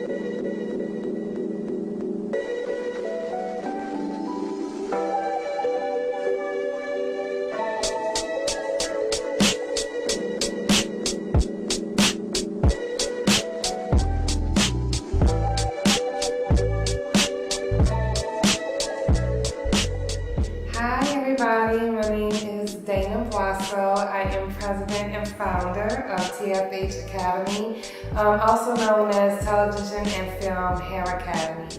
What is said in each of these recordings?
My name is Dana Blasso. I am president and founder of TFH Academy, also known as Television and Film Hair Academy.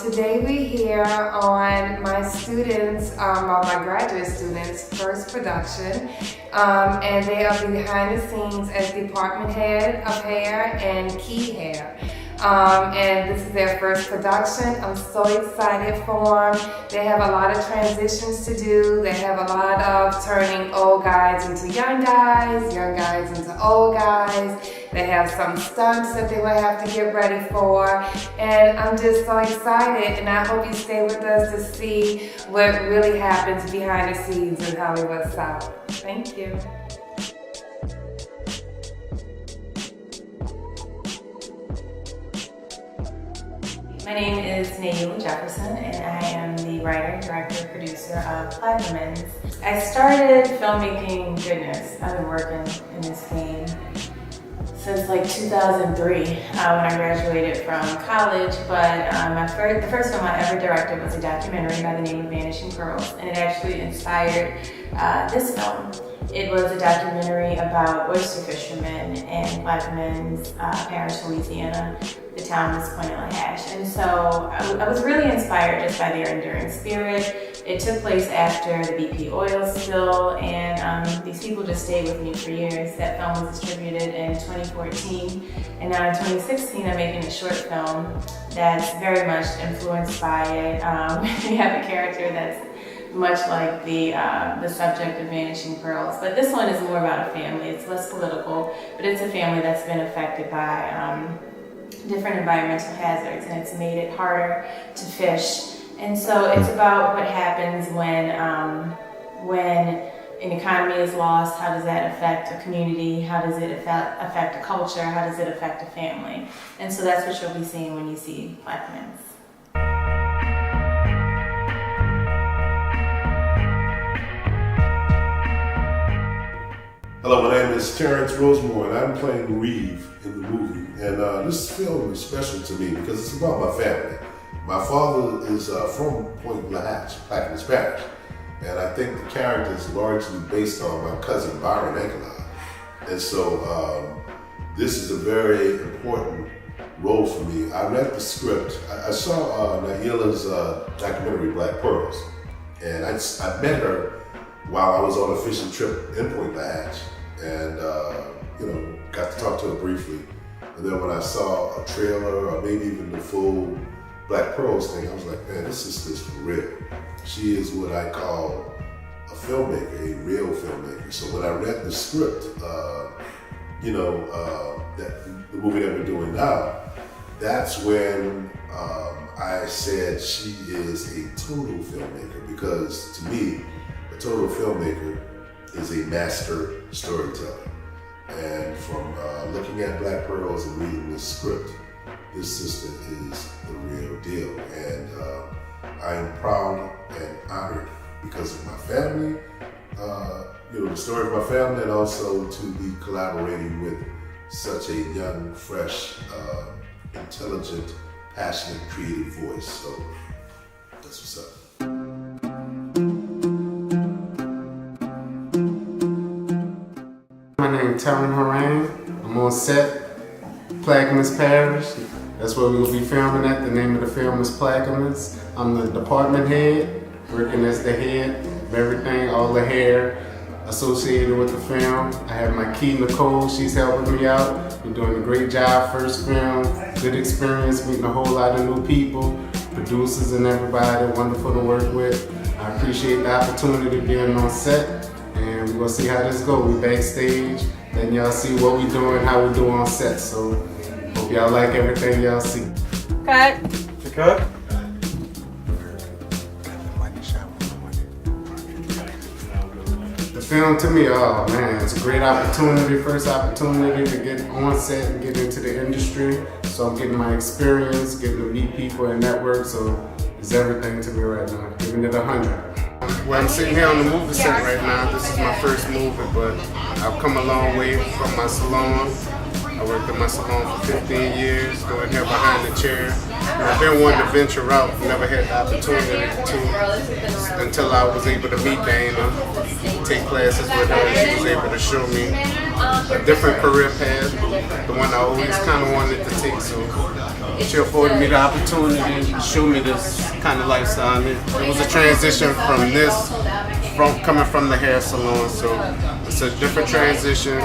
Today we're here on my students, my graduate students' first production, and they are behind the scenes as department head of hair and key hair. And this is their first production. I'm so excited for them. They have a lot of transitions to do. They have a lot of turning old guys into young guys into old guys. They have some stunts that they will have to get ready for. And I'm just so excited, and I hope you stay with us to see what really happens behind the scenes in Hollywood South. Thank you. My name is Naila Jefferson, and I am the writer, director, producer of Plaquemines. I started filmmaking, I've been working in this game since like 2003 when I graduated from college, but the first film I ever directed was a documentary by the name of Vanishing Pearls, and it actually inspired this film. It was a documentary about oyster fishermen in Plaquemines Parish, Louisiana. The town was Plaquemines. And so I was really inspired just by their enduring spirit. It took place after the BP oil spill, and these people just stayed with me for years. That film was distributed in 2014, and now in 2016 I'm making a short film that's very much influenced by it. We have a character that's much like the subject of Vanishing Pearls, but this one is more about a family. It's less political, but it's a family that's been affected by different environmental hazards, and it's made it harder to fish. And so it's about what happens when an economy is lost. How does that affect a community? How does it affect a culture? How does it affect a family? And so that's what you'll be seeing when you see Plaquemines. Hello, my name is Terrence Rosemore, and I'm playing Reeve in the movie. And this film is special to me because it's about my family. My father is from Plaquemines Parish, and I think the character is largely based on my cousin Byron Ankalaw. And so this is a very important role for me. I read the script. I saw Naila's documentary, Black Pearls, and I met her while I was on a fishing trip in Point Lahach, and got to talk to her briefly. And then when I saw a trailer, or maybe even the full Black Pearls thing, I was like, man, this is for real. She is what I call a filmmaker, a real filmmaker. So when I read the script, that the movie that we're doing now, that's when I said she is a total filmmaker, because to me, a total filmmaker is a master storyteller. And from looking at Black Pearls and reading the script, this sister is the real deal. And I am proud and honored because of my family, the story of my family, and also to be collaborating with such a young, fresh, intelligent, passionate, creative voice. So that's what's up. My name is Taryn Horan. I'm on set, Plaquemines Parish. That's where we will be filming at. The name of the film is Plaquemines. I'm the department head, working as the head of everything, all the hair associated with the film. I have my key, Nicole. She's helping me out. We're doing a great job. First film, good experience, meeting a whole lot of new people, producers and everybody, wonderful to work with. I appreciate the opportunity of being on set. And we're gonna see how this goes. We backstage, then y'all see what we doing, how we do on set. So hope y'all like everything y'all see. Cut. Cut. The film to me, oh man, it's a great opportunity, first opportunity to get on set and get into the industry. So I'm getting my experience, getting to meet people and network, so it's everything to me right now. Giving it 100. Well, I'm sitting here on the movie set right now. This is my first movie, but I've come a long way from my salon. I worked in my salon for 15 years, doing hair behind the chair. And I've been wanting to venture out, never had the opportunity to until I was able to meet Dana, take classes with her, and she was able to show me a different career path, the one I always kind of wanted to take. So she afforded me the opportunity to show me this kind of lifestyle. And it was a transition from this, from coming from the hair salon. So it's a different transition.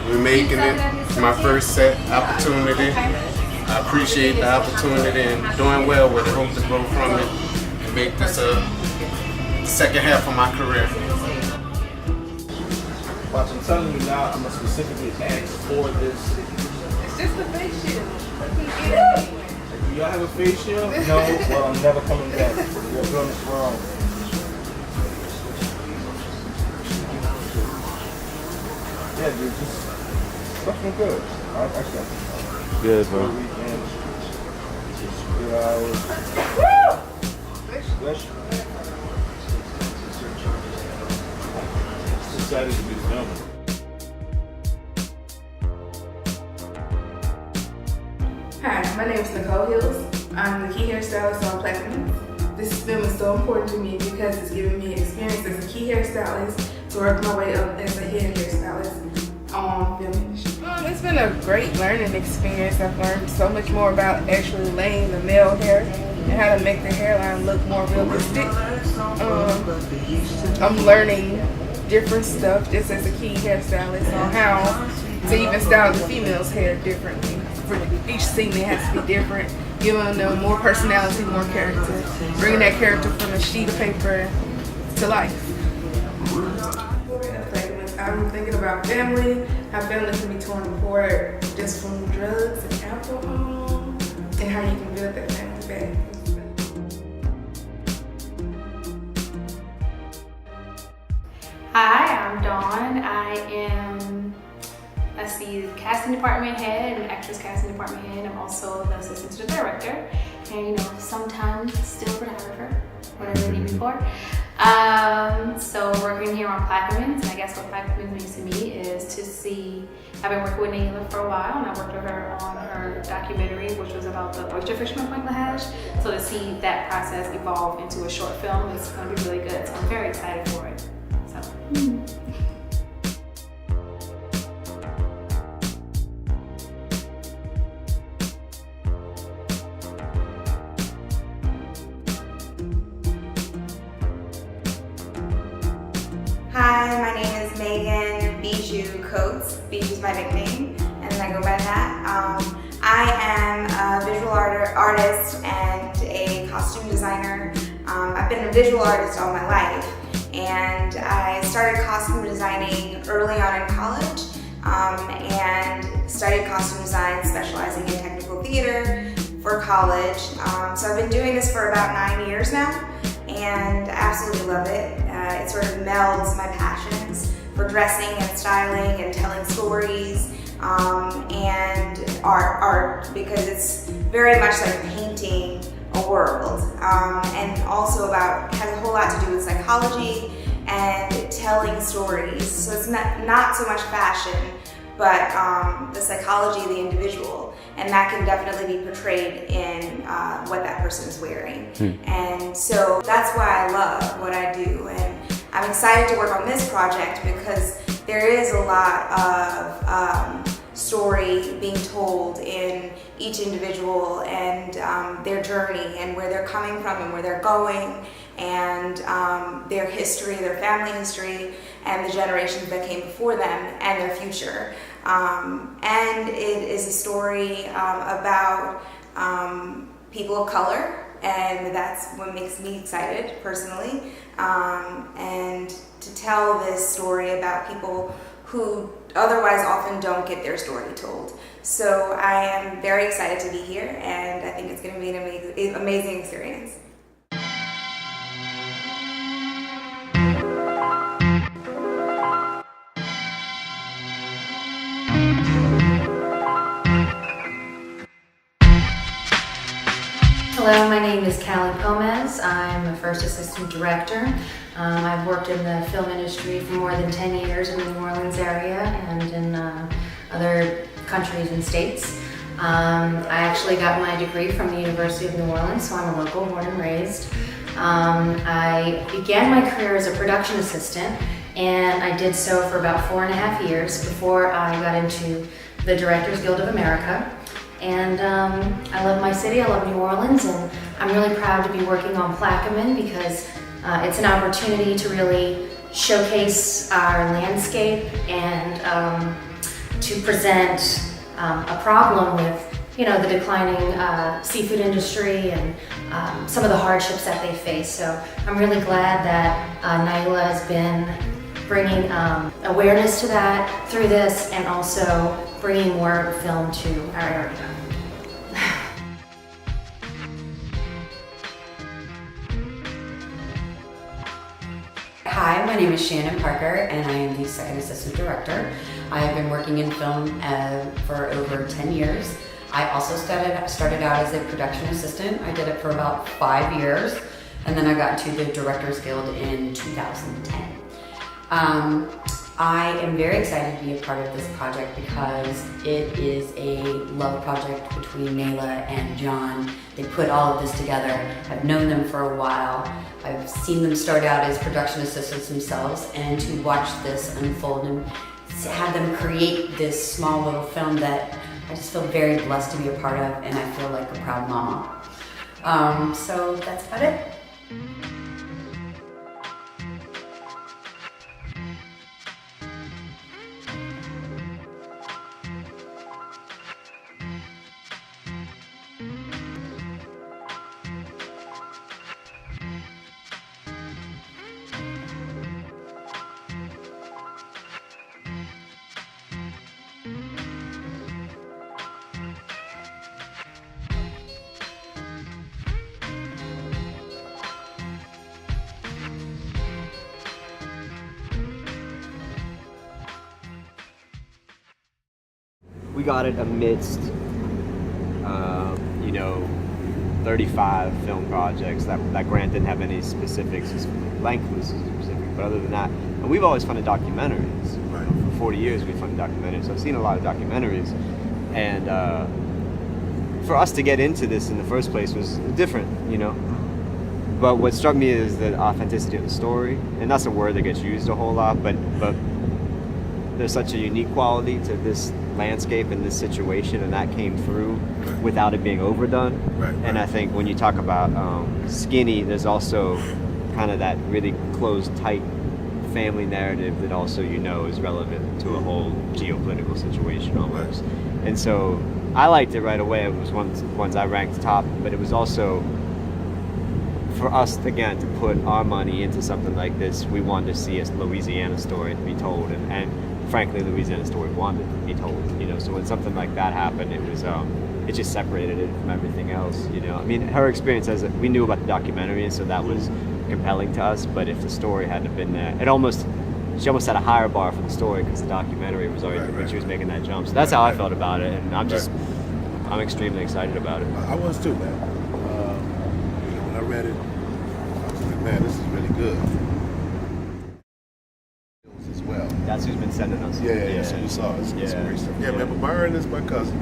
We're making it. It's my first set opportunity. I appreciate the opportunity and doing well with it. Hope to grow from it and make this a second half of my career. Watch, I'm telling you now, I'm gonna specifically ask for this. It's just a face shield. Do y'all have a face shield? No? Well, I'm never coming back. You're doing this wrong. Yeah, dude, just looking good. I got you. Good, bro. Weekend. Just good hours. Bless you. Excited to be filming. Hi, my name is Nicole Hills. I'm the key hairstylist on Plaquemines. This film is so important to me because it's giving me experience as a key hairstylist to work my way up as a head hairstylist on film industry. It's been a great learning experience. I've learned so much more about actually laying the male hair and how to make the hairline look more realistic. I'm learning different stuff just as a key hairstylist on how to even style the female's hair differently. For each scene it has to be different, giving them more personality, more character, bringing that character from a sheet of paper to life. I'm thinking about family, how family can be torn apart just from drugs and alcohol, and how you can build that family back. Hi, I'm Dawn. I am the casting department head and actress casting department head. I'm also the assistant to the director, and sometimes still photographer, whatever they need me for. So working here on Plaquemines, and I guess what Plaquemines means to me is to see. I've been working with Naila for a while, and I worked with her on her documentary, which was about the oyster fisherman Point Lahash. So to see that process evolve into a short film is going to be really good. So I'm very excited for it. So. Hi, my name is Megan Bijou Coates. Bijou's my nickname, and I go by that. I am a visual artist and a costume designer. I've been a visual artist all my life, and I started costume designing early on in college, and studied costume design, specializing in technical theater for college. So I've been doing this for about 9 years now, and I absolutely love it. It sort of melds my passions for dressing and styling and telling stories, and art, because it's very much like painting a world, and also has a whole lot to do with psychology and telling stories. So it's not so much fashion, but the psychology of the individual, and that can definitely be portrayed in what that person is wearing. And so that's why I love what I do, and I'm excited to work on this project because there is a lot of story being told in each individual, and their journey and where they're coming from and where they're going, and their history, their family history, and the generations that came before them and their future. And it is a story about people of color, and that's what makes me excited personally, and to tell this story about people who otherwise often don't get their story told. So I am very excited to be here, and I think it's going to be an amazing experience. Hello, my name is Callie Pomez. I'm a first assistant director. I've worked in the film industry for more than 10 years in the New Orleans area and in other countries and states. I actually got my degree from the University of New Orleans, so I'm a local, born and raised. I began my career as a production assistant, and I did so for about 4.5 years before I got into the Directors Guild of America. And I love my city, I love New Orleans, and I'm really proud to be working on Plaquemines because it's an opportunity to really showcase our landscape and to present a problem with, you know, the declining seafood industry and some of the hardships that they face. So I'm really glad that Naila has been bringing awareness to that through this and also bringing more film to our area. Hi, my name is Shannon Parker and I am the second assistant director. I have been working in film for over 10 years. I also started out as a production assistant. I did it for about 5 years and then I got into the Directors Guild in 2010. I am very excited to be a part of this project because it is a love project between Naila and John. They put all of this together. I've known them for a while. I've seen them start out as production assistants themselves, and to watch this unfold and have them create this small little film that I just feel very blessed to be a part of, and I feel like a proud mama. So that's about it. We got it amidst, 35 film projects. That grant didn't have any specifics, length was specific, but other than that, and we've always funded documentaries. Right. For 40 years we funded documentaries, so I've seen a lot of documentaries, and for us to get into this in the first place was different, But what struck me is the authenticity of the story, and that's a word that gets used a whole lot, but there's such a unique quality to this landscape and this situation, and that came through without it being overdone. Right. And I think when you talk about Skinny, there's also kind of that really closed, tight family narrative that also is relevant to a whole geopolitical situation almost. And so I liked it right away. It was one of the ones I ranked top, but it was also for us, again, to put our money into something like this. We wanted to see a Louisiana story to be told, and frankly, Louisiana story wanted to be told, So when something like that happened, it was, it just separated it from everything else, I mean, her experience we knew about the documentary, and so that was compelling to us. But if the story hadn't been there, she almost had a higher bar for the story because the documentary was already when she was making that jump. So that's how I felt about it, and I'm extremely excited about it. I was too, man. When I read it, I was like, man, this is really good. As well. That's who's been sending us. Yeah. So you saw it. It's great stuff. Yeah, man. But Byron is my cousin,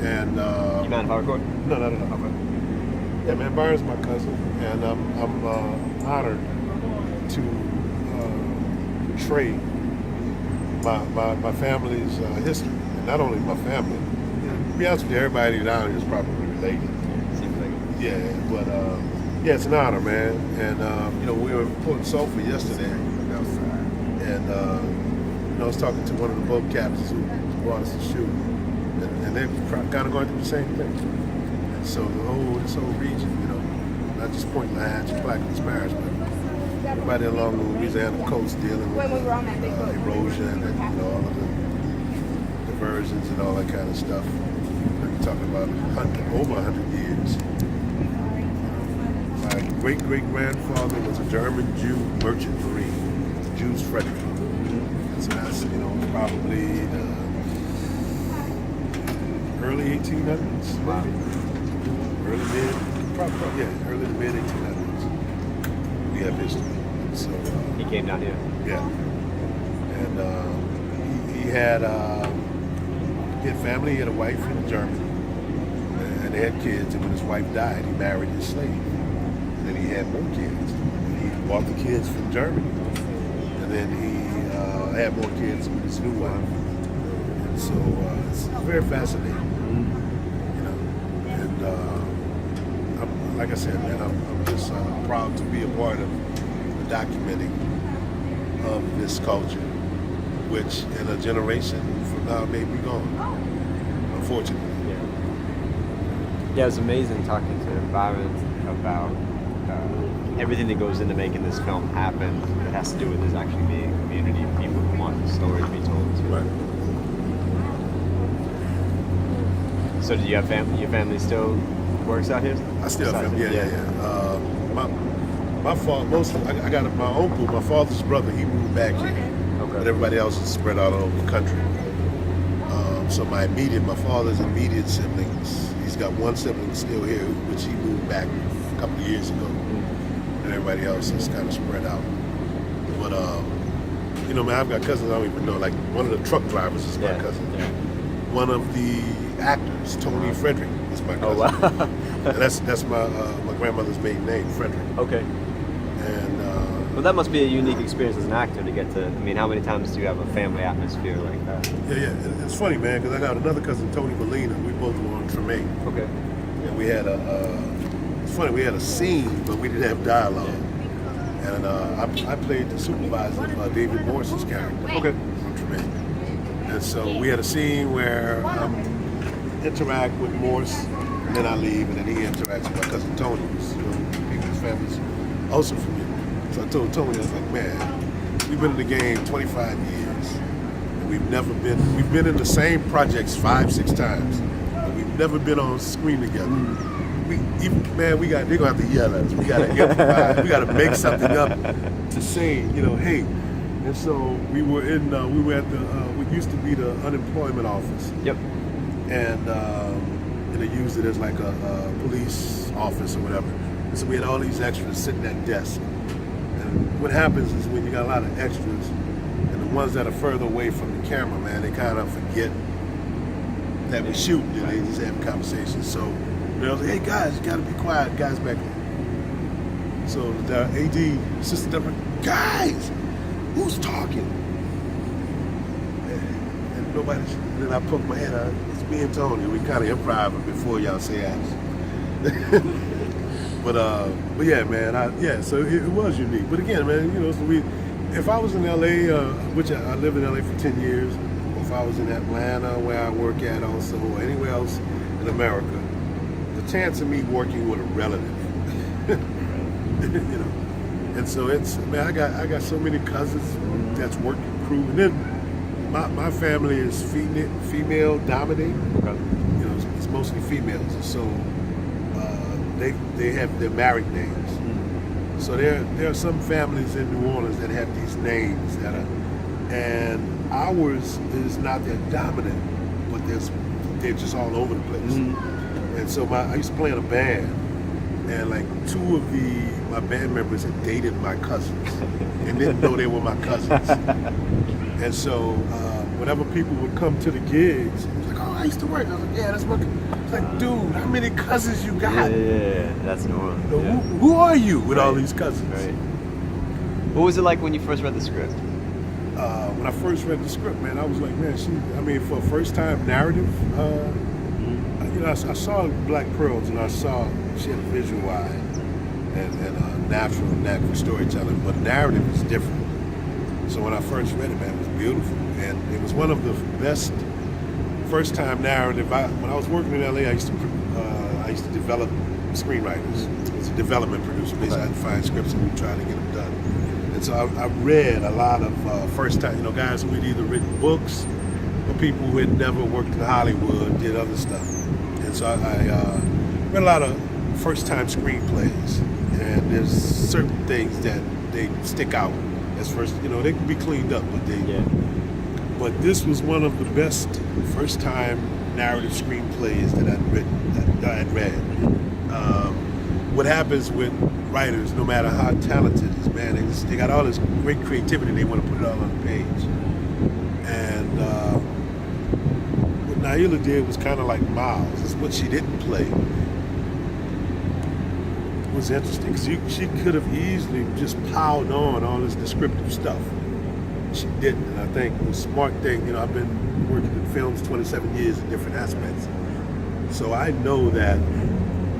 and you mind if I record? No. Okay. Yeah, man. Byron's my cousin, and I'm honored to portray my family's history, and not only my family. To be honest with you, everybody down here is probably related. Seems like it. Yeah, but it's an honor, man. And we were in Port Sulphur yesterday, and I was talking to one of the boat captains who brought us to shoot, and they're kind of going through the same thing. And so this whole region, not just Point Latch, Plaquemines Parish, but everybody along the Louisiana coast dealing with erosion and all of the diversions and all that kind of stuff. We're talking about over 100 years. My great-great-grandfather was a German Jew merchant marine, Jews Frederick. So that's, probably the early 1800s, maybe. Early mid, probably, yeah, early to mid 1800s. We have history. So He came down here. yeah, and he had family. He had a wife in Germany, and they had kids. And when his wife died, he married his slave, and then he had more kids. And he brought the kids from Germany, and then he had more kids with his new wife. And so it's very fascinating, you know. And like I said, man, I'm just proud to be a part of the documenting of this culture, which in a generation from now may be gone, unfortunately. Yeah, it was amazing talking to Byron about everything that goes into making this film happen that has to do with this actually being a community of people who want the story to be told too. Right. So do you have family? Your family still works out here? I still have family, yeah. My father, I got my uncle, my father's brother, he moved back here. Okay. But everybody else is spread out all over the country. So my father's immediate siblings, he's got one sibling still here, which he moved back a couple of years ago. And everybody else is kind of spread out. But, you know, man, I've got cousins I don't even know. Like, one of the truck drivers is my cousin. Yeah. One of the actors, Tony Frederick, is my cousin. Oh, wow. And that's my grandmother's maiden name, Frederick. Okay. And well, that must be a unique experience as an actor to get to. I mean, how many times do you have a family atmosphere like that? yeah, it's funny, man, because I got another cousin, Tony Molina. We both were on Tremaine. Okay. And we had it's funny, we had a scene, but we didn't have dialogue. And I played the supervisor of David Morris's character. Okay. On Tremaine. And so we had a scene where interact with Morris, and then I leave, and then he interacts with my cousin Tony, who's, you know, people's families also from here. So I told Tony, I was like, man, we've been in the game 25 years, and we've been in the same projects 5-6 times, but we've never been on screen together. They're gonna have to yell at us. We gotta improvise. We gotta make something up to say, you know, hey. And so we were at what used to be the unemployment office. Yep. And they used it as like a police office or whatever. And so we had all these extras sitting at desks. And what happens is when you got a lot of extras, and the ones that are further away from the camera, man, they kind of forget that we're shooting, and they just have conversations. So they'll say, hey guys, you gotta be quiet, guys back there. So the AD, assistant director, guys, who's talking? And nobody's, then I poke my head out, it's me and Tony, we kind of improv before y'all say action. But yeah, man, so it was unique. But again, man, you know, so if I was in LA, which I lived in LA for 10 years, or if I was in Atlanta, where I work at also, or anywhere else in America, the chance of me working with a relative, you know, and so it's, man, I got so many cousins that's working crew, and then my family is female dominated. Okay. You know, it's mostly females, and so they have their married names. So there are some families in New Orleans that have these names that are, and ours is not that dominant, but they're just all over the place. And so I used to play in a band, and like 2 of my band members had dated my cousins and didn't know they were my cousins. And so whenever people would come to the gigs, it was like, oh, I used to work. I was like, yeah, that's my. It's like, dude, how many cousins you got? Yeah, that's normal. Yeah. Who are you with all these cousins? Right. What was it like when you first read the script? When I first read the script, man, I was like, man, for a first time narrative, you know, I saw Black Pearls, and I saw she had a visual eye and a natural knack for storytelling, but narrative is different. So when I first read it, man, it was beautiful, and it was one of the best first time narrative. When I was working in LA, I used to develop screenwriters. I was a development producer. Basically, I'd find scripts and we'd try to get them done. And so I read a lot of first time, you know, guys who had either written books or people who had never worked in Hollywood, did other stuff. And so I read a lot of first time screenplays, and there's certain things that they stick out as first, you know, they can be cleaned up, but but this was one of the best first time narrative screenplays that I'd read. happens with writers, no matter how talented is, man, they got all this great creativity. They want to put it all on the page. And what Naila did was kind of like Miles. It's what she didn't play. It was interesting because she could have easily just piled on all this descriptive stuff. She didn't, and I think the smart thing, you know, I've been working in films 27 years in different aspects. So I know that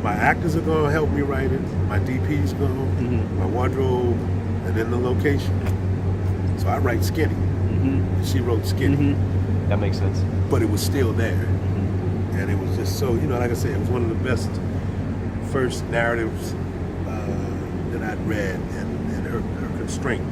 my actors are going to help me write it, my DP's going to, my wardrobe, and then the location. So I write skinny, and she wrote skinny. That makes sense. But it was still there. And it was just so, you know, like I said, it was one of the best first narratives that I'd read, and her constraint.